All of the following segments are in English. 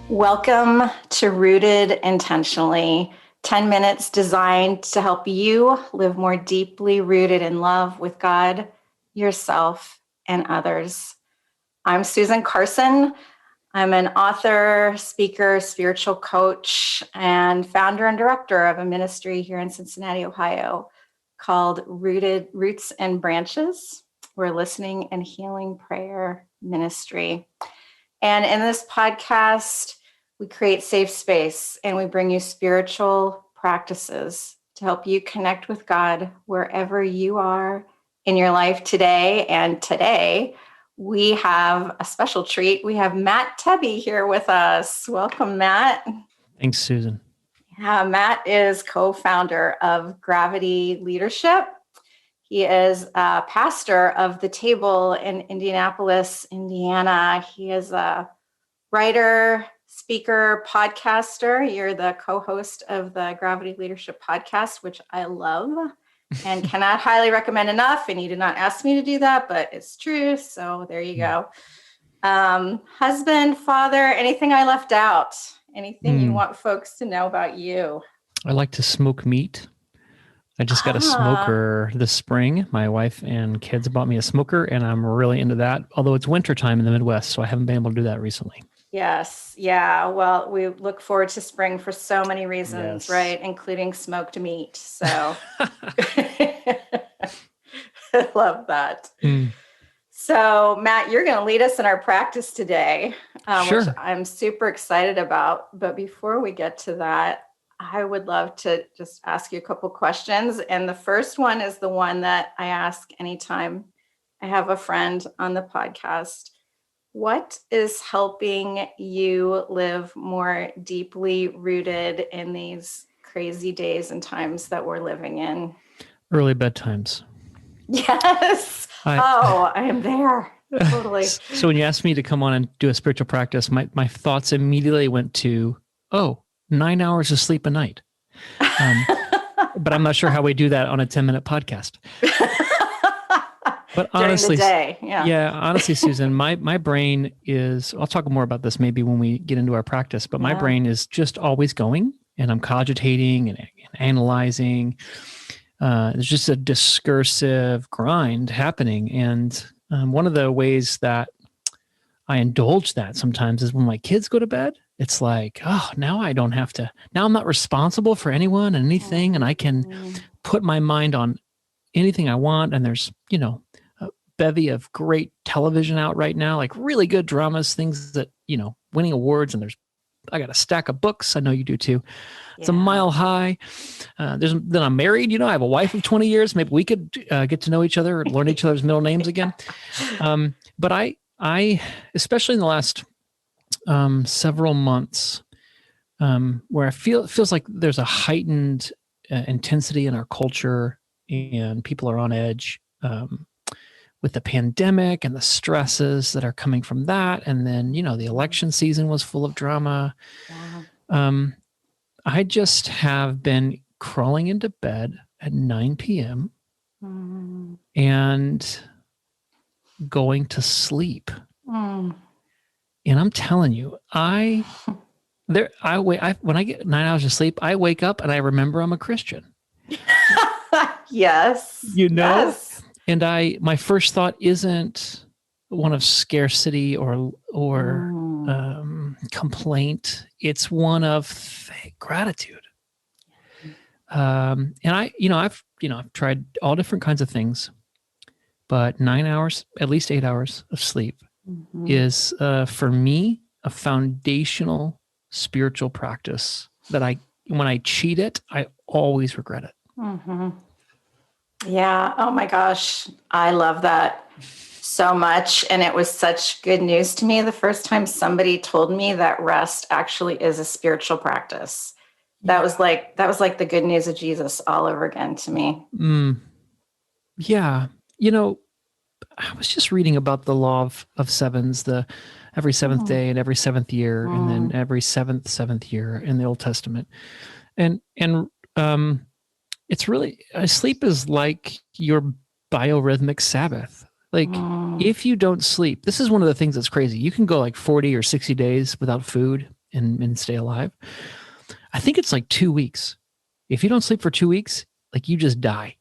Welcome to Rooted Intentionally, 10 minutes designed to help you live more deeply rooted in love with God, yourself, and others. I'm Susan Carson. I'm an author, speaker, spiritual coach, and founder and director of a ministry here in Cincinnati, Ohio called Roots and Branches. We're listening and healing prayer ministry. And in this podcast, we create safe space and we bring you spiritual practices to help you connect with God wherever you are in your life today. And today we have a special treat. We have Matt Tebbe here with us. Welcome, Matt. Thanks, Susan. Yeah, Matt is co-founder of Gravity Leadership. He is a pastor of the Table in Indianapolis, Indiana. He is a writer, speaker, podcaster. You're the co-host of the Gravity Leadership podcast, which I love and cannot highly recommend enough. And you did not ask me to do that, but it's true. So there you go. Husband, father, anything I left out? Anything you want folks to know about you? I like to smoke meat. I just got a smoker this spring. My wife and kids bought me a smoker, and I'm really into that, although it's wintertime in the Midwest, so I haven't been able to do that recently. Yes. Yeah. Well, we look forward to spring for so many reasons, yes. Right? Including smoked meat. So I love that. So Matt, you're going to lead us in our practice today, sure. Which I'm super excited about. But before we get to that, I would love to just ask you a couple questions. And the first one is the one that I ask anytime I have a friend on the podcast. What is helping you live more deeply rooted in these crazy days and times that we're living in? Early bedtimes. Yes. I am there. Totally. So when you asked me to come on and do a spiritual practice, my thoughts immediately went to, 9 hours of sleep a night. But I'm not sure how we do that on a 10-minute podcast. But honestly, during the day, honestly, Susan, my brain is, I'll talk more about this maybe when we get into our practice, but my brain is just always going, and I'm cogitating and analyzing. There's just a discursive grind happening. And one of the ways that I indulge that sometimes is when my kids go to bed. It's like, now I don't have to, now I'm not responsible for anyone and anything, and I can put my mind on anything I want. And there's, a bevy of great television out right now, like really good dramas, things that, winning awards, and I got a stack of books. I know you do too. It's a mile high. Then I'm married, I have a wife of 20 years. Maybe we could get to know each other, learn each other's middle names again. But I, especially in the last several months, where it feels like there's a heightened intensity in our culture, and people are on edge with the pandemic and the stresses that are coming from that. And then, the election season was full of drama. Yeah. I just have been crawling into bed at 9 p.m. And going to sleep. And I'm telling you, when I get 9 hours of sleep, I wake up and I remember I'm a Christian. Yes. Yes. And my first thought isn't one of scarcity or complaint. It's one of gratitude. And I've tried all different kinds of things, but 9 hours, at least 8 hours of sleep is, for me, a foundational spiritual practice that when I cheat it, I always regret it. Yeah. Oh my gosh. I love that so much. And it was such good news to me the first time somebody told me that rest actually is a spiritual practice. That was like the good news of Jesus all over again to me. Yeah. I was just reading about the law of sevens, every seventh day and every seventh year, and then every seventh year in the Old Testament. And it's really, sleep is like your biorhythmic Sabbath. Like if you don't sleep, this is one of the things that's crazy. You can go like 40 or 60 days without food and stay alive. I think it's like 2 weeks. If you don't sleep for 2 weeks, like you just die.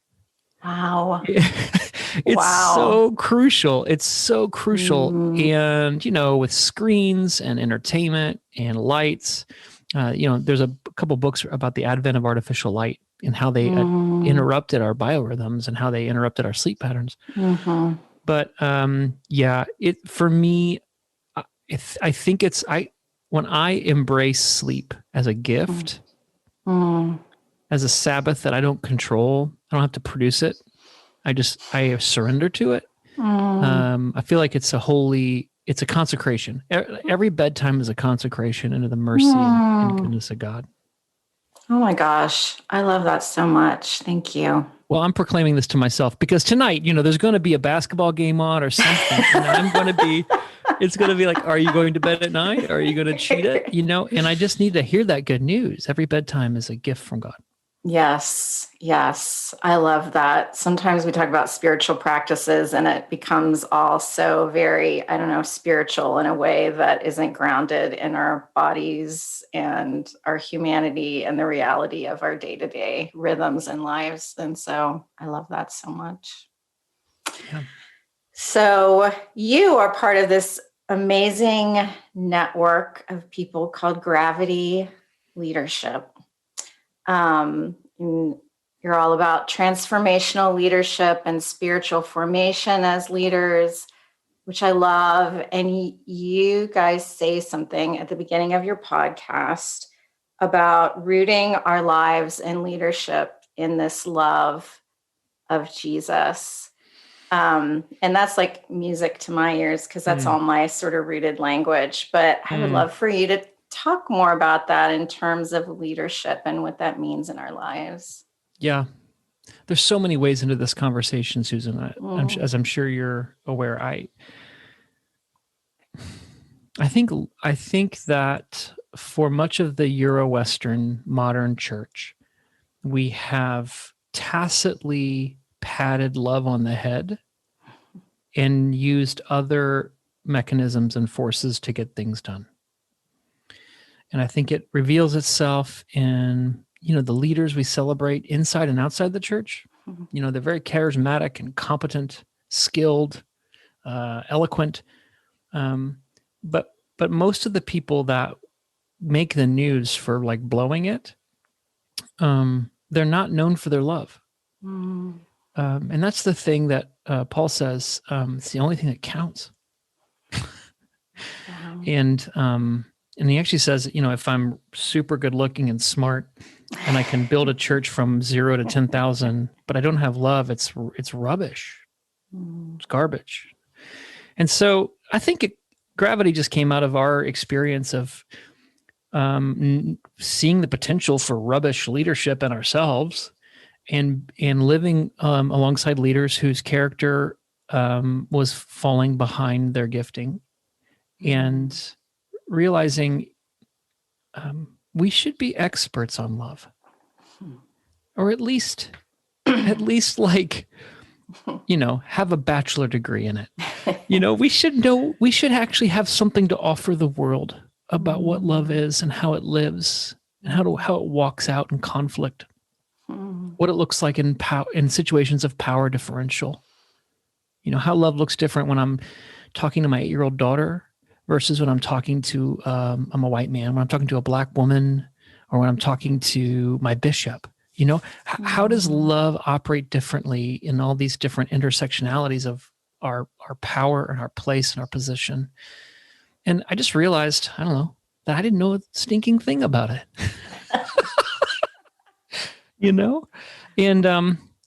Wow. It's so crucial. It's so crucial. And, with screens and entertainment and lights, there's a couple books about the advent of artificial light and how they interrupted our biorhythms and how they interrupted our sleep patterns. Mm-hmm. But for me, I think when I embrace sleep as a gift, as a Sabbath that I don't control, I don't have to produce it. I surrender to it. I feel like it's a consecration. Every bedtime is a consecration into the mercy and goodness of God. Oh my gosh. I love that so much. Thank you. Well, I'm proclaiming this to myself because tonight, there's going to be a basketball game on or something. And it's going to be like, are you going to bed at 9? Are you going to cheat it? And I just need to hear that good news. Every bedtime is a gift from God. Yes. I love that. Sometimes we talk about spiritual practices and it becomes all so very, spiritual in a way that isn't grounded in our bodies and our humanity and the reality of our day-to-day rhythms and lives. And so I love that so much. Yeah. So you are part of this amazing network of people called Gravity Leadership. You're all about transformational leadership and spiritual formation as leaders, which I love. And you guys say something at the beginning of your podcast about rooting our lives and leadership in this love of Jesus. And that's like music to my ears because that's all my sort of rooted language. But I would love for you to talk more about that in terms of leadership and what that means in our lives. Yeah. There's so many ways into this conversation, Susan, as I'm sure you're aware. I think that for much of the Euro-Western modern church, we have tacitly patted love on the head and used other mechanisms and forces to get things done. And I think it reveals itself in, the leaders we celebrate inside and outside the church. They're very charismatic and competent, skilled, eloquent. But most of the people that make the news for like blowing it, they're not known for their love. And that's the thing that Paul says, it's the only thing that counts. And he actually says, if I'm super good looking and smart and I can build a church from 0 to 10,000, but I don't have love, it's rubbish. It's garbage. And so I think Gravity just came out of our experience of seeing the potential for rubbish leadership in ourselves and living alongside leaders whose character was falling behind their gifting and realizing we should be experts on love, or at least like, have a bachelor degree in it. We should actually have something to offer the world about what love is and how it lives and how it walks out in conflict, what it looks like in situations of power differential. How love looks different when I'm talking to my 8-year-old daughter versus when I'm talking to, I'm a white man, when I'm talking to a black woman, or when I'm talking to my bishop. How does love operate differently in all these different intersectionalities of our power and our place and our position? And I just realized, I don't know, that I didn't know a stinking thing about it. And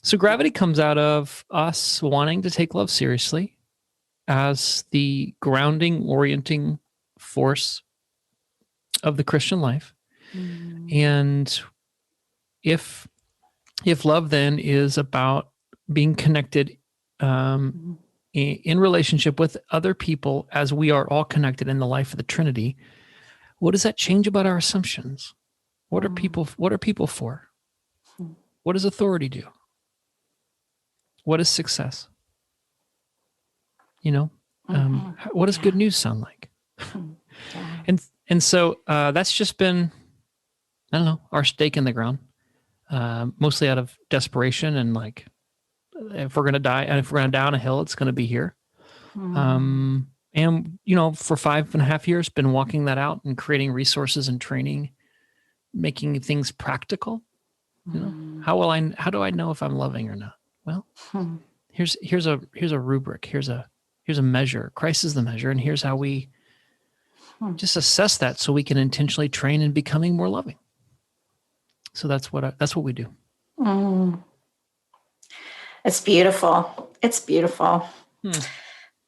so Gravity comes out of us wanting to take love seriously as the grounding, orienting force of the Christian life. And if love then is about being connected in relationship with other people as we are all connected in the life of the Trinity, what does that change about our assumptions? What are people for? What does authority do? What is success? What does good news sound like? Yeah. And so that's just been, I don't know, our stake in the ground, mostly out of desperation and like, if we're gonna die, and if we're gonna die on a hill, it's gonna be here. And for 5.5 years, been walking that out and creating resources and training, making things practical. How do I know if I'm loving or not? Well, here's a rubric. Here's a measure. Christ is the measure, and here's how we just assess that, so we can intentionally train in becoming more loving. So that's what we do. It's beautiful. It's beautiful.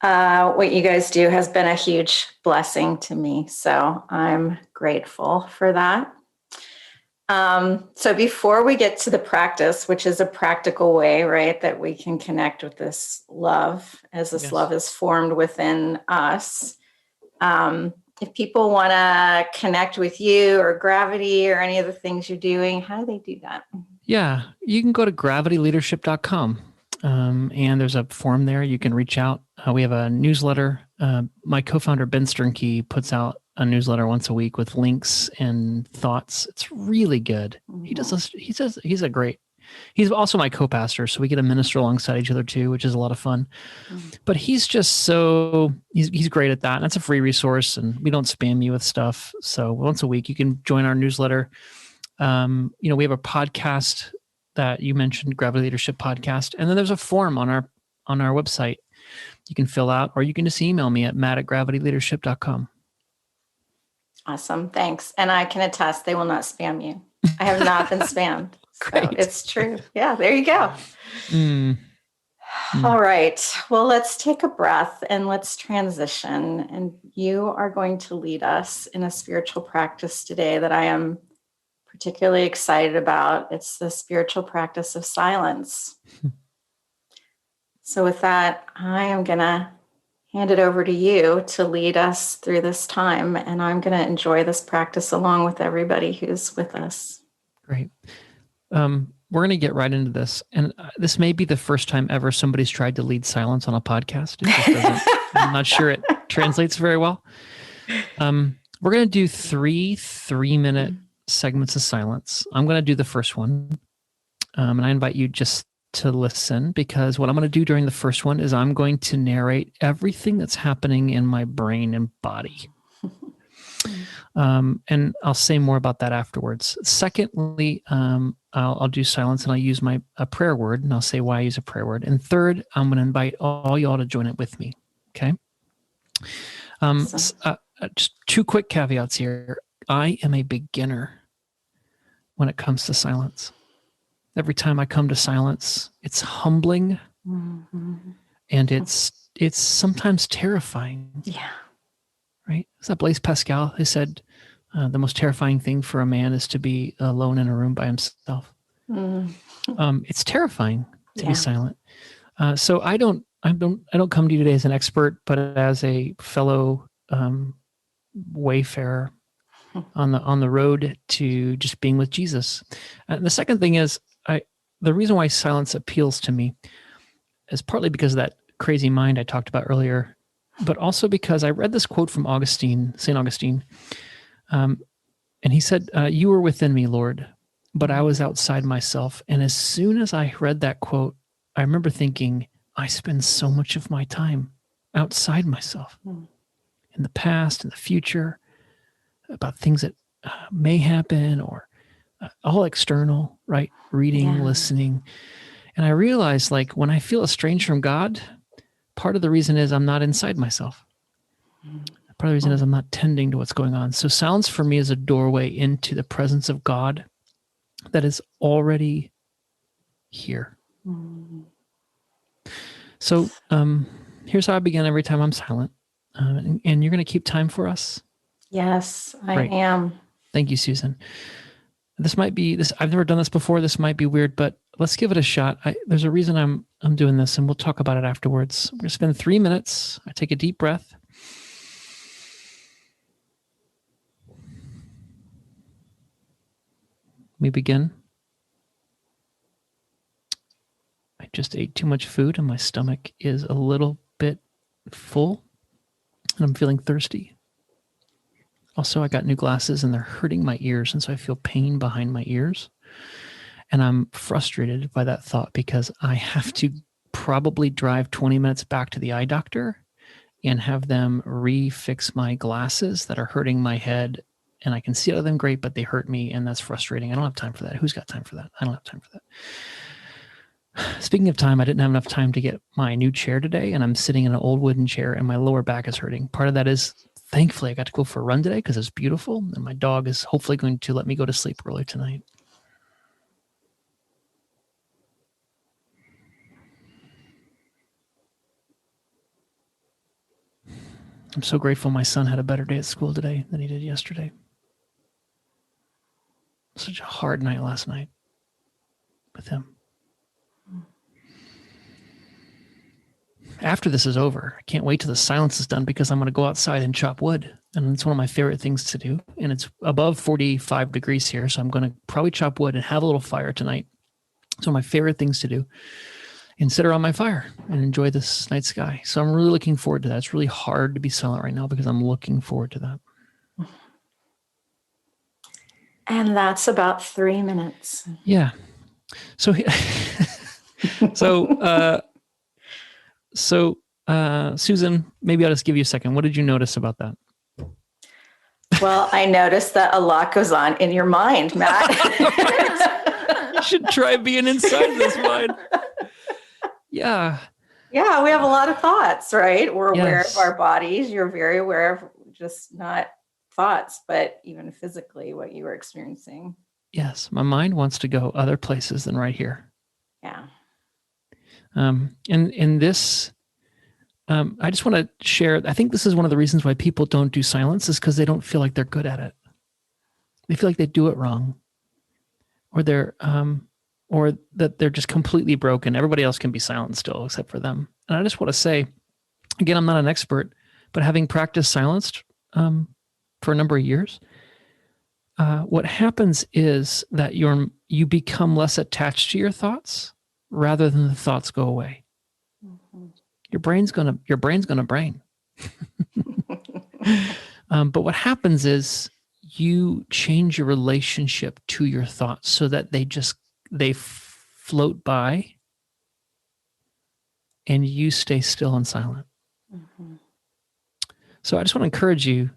What you guys do has been a huge blessing to me, so I'm grateful for that. So before we get to the practice, which is a practical way, right, that we can connect with this love as this love is formed within us. If people want to connect with you or Gravity or any of the things you're doing, how do they do that? Yeah, you can go to gravityleadership.com. And there's a form there. You can reach out. We have a newsletter. My co-founder, Ben Sternke, puts out a newsletter once a week with links and thoughts. It's really good. He's also my co-pastor, so we get to minister alongside each other too, which is a lot of fun. But he's just he's great at that. And that's a free resource, and we don't spam you with stuff. So once a week, you can join our newsletter. We have a podcast that you mentioned, Gravity Leadership Podcast. And then there's a form on our website you can fill out, or you can just email me at matt@gravityleadership.com. Awesome. Thanks. And I can attest they will not spam you. I have not been spammed. So it's true. Yeah, there you go. All right. Well, let's take a breath and let's transition. And you are going to lead us in a spiritual practice today that I am particularly excited about. It's the spiritual practice of silence. So with that, I am going to hand it over to you to lead us through this time. And I'm going to enjoy this practice along with everybody who's with us. Great. We're going to get right into this. And this may be the first time ever somebody's tried to lead silence on a podcast. It just doesn't, I'm not sure it translates very well. We're going to do 3-minute segments of silence. I'm going to do the first one. And I invite you just to listen, because what I'm going to do during the first one is I'm going to narrate everything that's happening in my brain and body. And I'll say more about that afterwards. Secondly, I'll do silence, and I'll use a prayer word, and I'll say why I use a prayer word. And third, I'm going to invite all y'all to join it with me. Okay. Just 2 quick caveats here. I am a beginner when it comes to silence. Every time I come to silence, it's humbling, and it's sometimes terrifying. Yeah. Right? Is that Blaise Pascal who said the most terrifying thing for a man is to be alone in a room by himself? It's terrifying to be silent. So I don't come to you today as an expert, but as a fellow wayfarer on the road to just being with Jesus. And the second thing is, the reason why silence appeals to me is partly because of that crazy mind I talked about earlier, but also because I read this quote from St. Augustine, and he said, "You were within me, Lord, but I was outside myself." And as soon as I read that quote, I remember thinking, I spend so much of my time outside myself, in the past, in the future, about things that may happen, or all external, right? Reading, listening. And I realized, like, when I feel estranged from God, part of the reason is I'm not inside myself. Part of the reason is I'm not tending to what's going on. So silence for me is a doorway into the presence of God that is already here. So here's how I begin every time I'm silent. And you're going to keep time for us? Yes, I am. Thank you, Susan. This might be this. I've never done this before. This might be weird, but let's give it a shot. There's a reason I'm doing this, and we'll talk about it afterwards. We're going to spend 3 minutes. I take a deep breath. We begin. I just ate too much food, and my stomach is a little bit full, and I'm feeling thirsty. Also, I got new glasses and they're hurting my ears. And so I feel pain behind my ears. And I'm frustrated by that thought because I have to probably drive 20 minutes back to the eye doctor and have them refix my glasses that are hurting my head. And I can see out of them great, but they hurt me. And that's frustrating. I don't have time for that. Who's got time for that? I don't have time for that. Speaking of time, I didn't have enough time to get my new chair today. And I'm sitting in an old wooden chair and my lower back is hurting. Part of that is, thankfully, I got to go for a run today because it's beautiful. And my dog is hopefully going to let me go to sleep early tonight. I'm so grateful my son had a better day at school today than he did yesterday. Such a hard night last night with him. After this is over, I can't wait till the silence is done because I'm going to go outside and chop wood. And it's one of my favorite things to do. And it's above 45 degrees here. So I'm going to probably chop wood and have a little fire tonight. It's one of my favorite things to do. And sit around my fire and enjoy this night sky. So I'm really looking forward to that. It's really hard to be silent right now because I'm looking forward to that. And that's about 3 minutes. Yeah. So, Susan, maybe I'll just give you a second. What did you notice about that? Well, I noticed that a lot goes on in your mind, Matt. You should try being inside this mind. Yeah. Yeah, we have a lot of thoughts, right? We're aware of our bodies. You're very aware of just not thoughts, but even physically what you were experiencing. Yes, my mind wants to go other places than right here. Yeah. And in this, I just want to share, I think this is one of the reasons why people don't do silence is because they don't feel like they're good at it. They feel like they do it wrong. Or that they're just completely broken. Everybody else can be silent still except for them. And I just want to say, again, I'm not an expert, but having practiced silenced for a number of years, what happens is that you become less attached to your thoughts rather than the thoughts go away. Mm-hmm. Your brain's gonna brain. But what happens is you change your relationship to your thoughts so that they float by and you stay still and silent. Mm-hmm. So I just want to encourage you,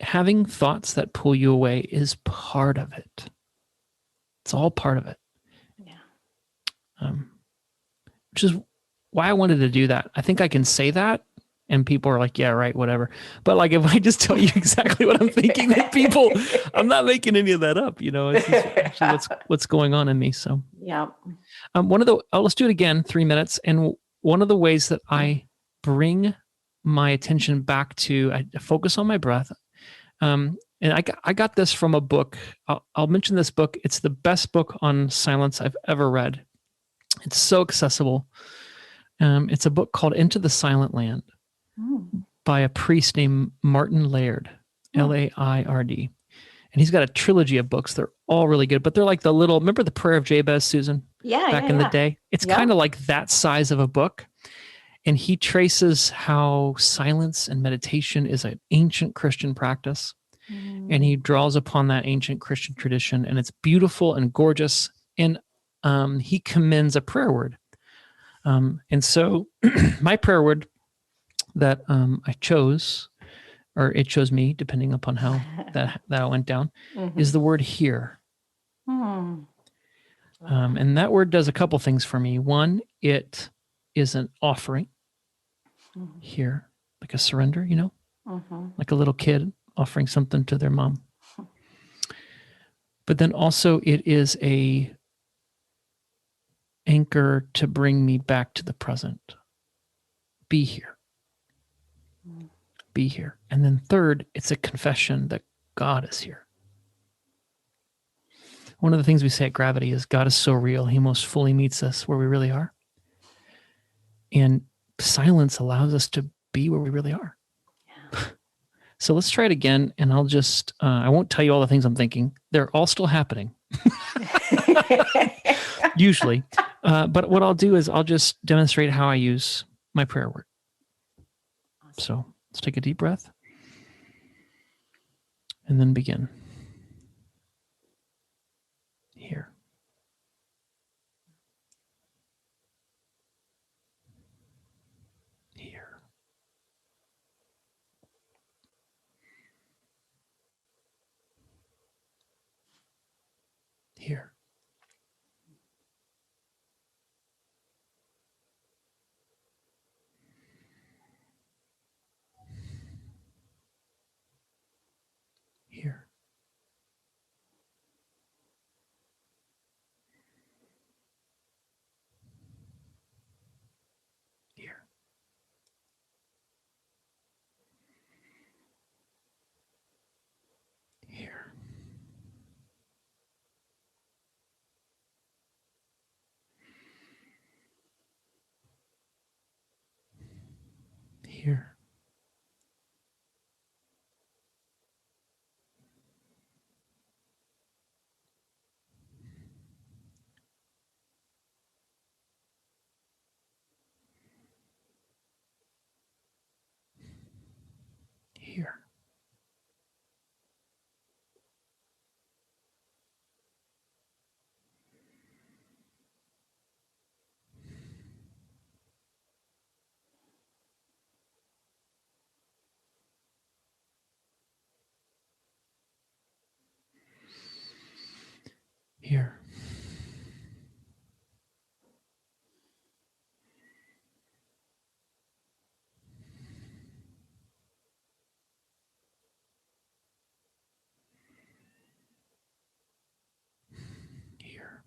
having thoughts that pull you away is part of it. It's all part of it. Yeah. Which is why I wanted to do that. I think I can say that and people are like, yeah, right, whatever. But like, if I just tell you exactly what I'm thinking, that people, I'm not making any of that up. It's just actually what's going on in me. So yeah. Let's do it again, 3 minutes. And one of the ways that I bring my attention back to, I focus on my breath. And I got this from a book. I'll mention this book. It's the best book on silence I've ever read. It's so accessible. It's a book called Into the Silent Land by a priest named Martin Laird, Laird. And he's got a trilogy of books. They're all really good, but they're like remember the Prayer of Jabez, Susan? Yeah. Back in the day? It's kind of like that size of a book. And he traces how silence and meditation is an ancient Christian practice. And he draws upon that ancient Christian tradition, and it's beautiful and gorgeous. And he commends a prayer word. And so my prayer word that I chose, or it chose me, depending upon how that went down, is the word here. And that word does a couple things for me. One, it is an offering here, like a surrender, like a little kid offering something to their mom. But then also it is a anchor to bring me back to the present. Be here. Be here. And then third, it's a confession that God is here. One of the things we say at Gravity is God is so real, he most fully meets us where we really are. And silence allows us to be where we really are. Yeah. So let's try it again. And I'll just, I won't tell you all the things I'm thinking. They're all still happening. Usually. But what I'll do is I'll just demonstrate how I use my prayer word. Awesome. So let's take a deep breath. And then begin. Here. Here. Here. Here. Here. Here. Here. Here. Here. Here.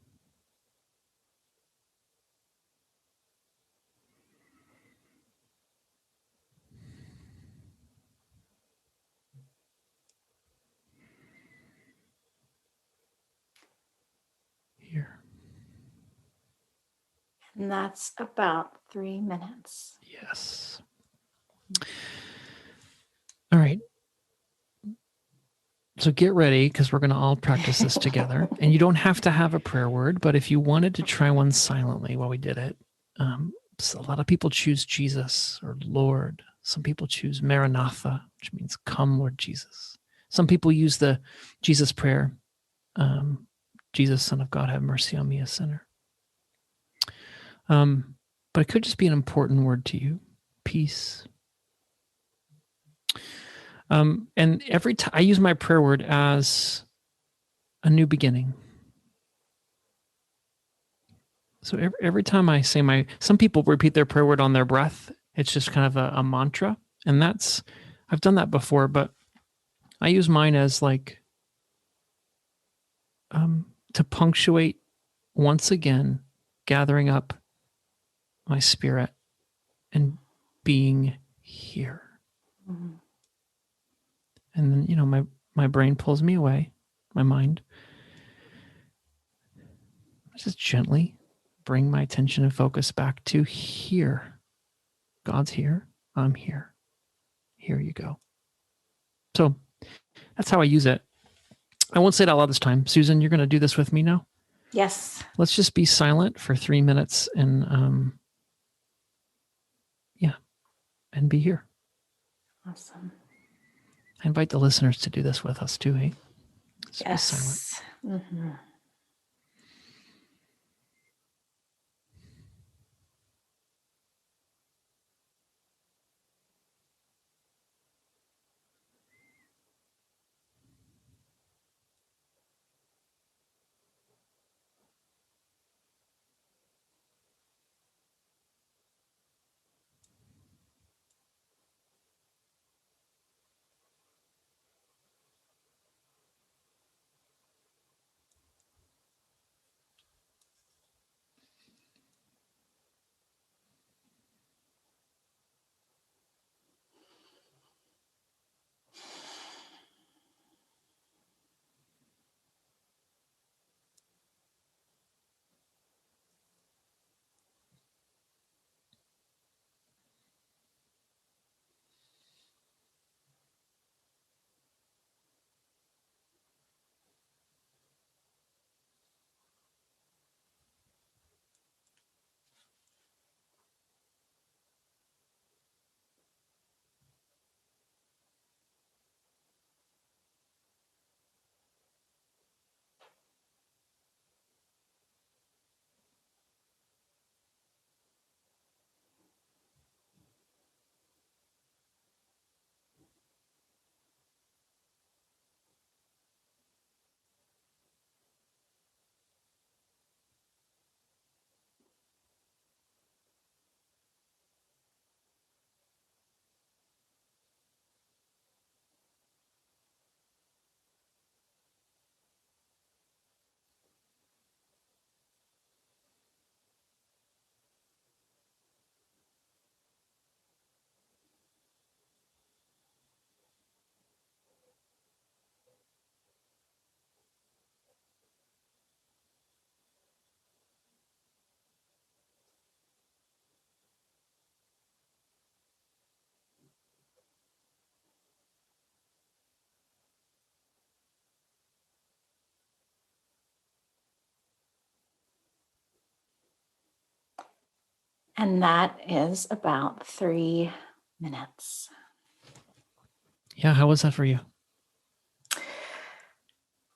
Here. And that's about 3 minutes. Yes. All right. So get ready, because we're going to all practice this together. And you don't have to have a prayer word, but if you wanted to try one silently while we did it, so a lot of people choose Jesus or Lord. Some people choose Maranatha, which means come, Lord Jesus. Some people use the Jesus prayer, Jesus, Son of God, have mercy on me, a sinner. But it could just be an important word to you, peace. And every time I use my prayer word as a new beginning. So every time I say some people repeat their prayer word on their breath. It's just kind of a mantra. And I've done that before, but I use mine as like, to punctuate once again, gathering up my spirit and being here. Mm-hmm. And then, my brain pulls me away, my mind. I just gently bring my attention and focus back to here. God's here. I'm here. Here you go. So that's how I use it. I won't say it out loud this time. Susan, you're going to do this with me now? Yes. Let's just be silent for 3 minutes and and be here. Awesome. I invite the listeners to do this with us too, hey? Let's be silent. Yes. Mm-hmm. And that is about 3 minutes. Yeah. How was that for you?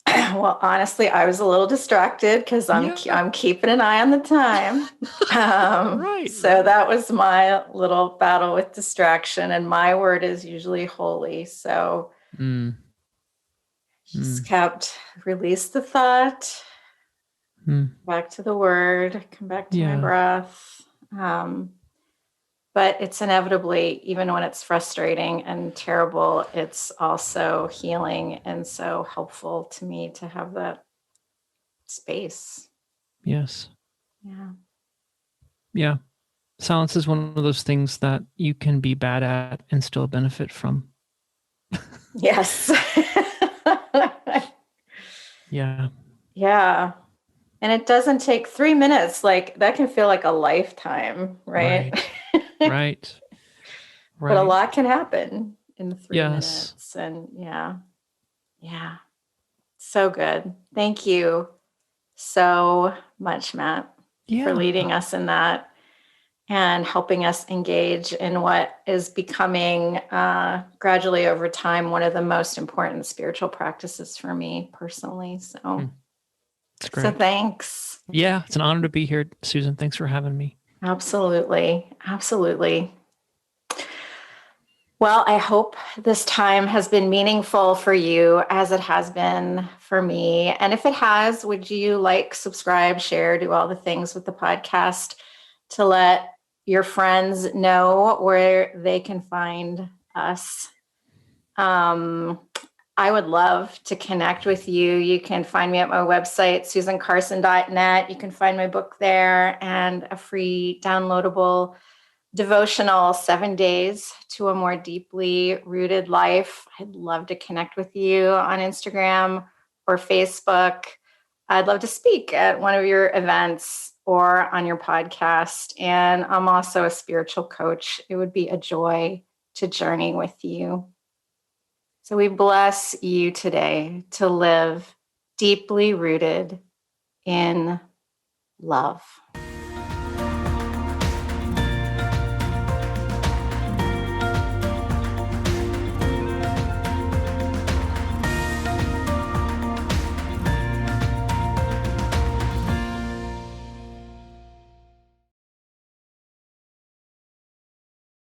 Well, honestly, I was a little distracted because I'm keeping an eye on the time. Right. That was my little battle with distraction, and my word is usually holy. So just kept release the thought, back to the word, come back to my breath. But it's inevitably, even when it's frustrating and terrible, it's also healing and so helpful to me to have that space. Yes. Yeah. Yeah. Silence is one of those things that you can be bad at and still benefit from. Yes. Yeah. Yeah. And it doesn't take 3 minutes. Like that can feel like a lifetime, right? Right. But a lot can happen in the 3 Yes. minutes. And yeah. So good. Thank you so much, Matt, for leading us in that and helping us engage in what is becoming gradually over time one of the most important spiritual practices for me personally. So, it's great. So thanks. Yeah, it's an honor to be here, Susan. Thanks for having me. Absolutely. Absolutely. Well, I hope this time has been meaningful for you as it has been for me. And if it has, would you like, subscribe, share, do all the things with the podcast to let your friends know where they can find us? I would love to connect with you. You can find me at my website, susancarson.net. You can find my book there and a free downloadable devotional, 7 days to a more deeply rooted life. I'd love to connect with you on Instagram or Facebook. I'd love to speak at one of your events or on your podcast. And I'm also a spiritual coach. It would be a joy to journey with you. So we bless you today to live deeply rooted in love.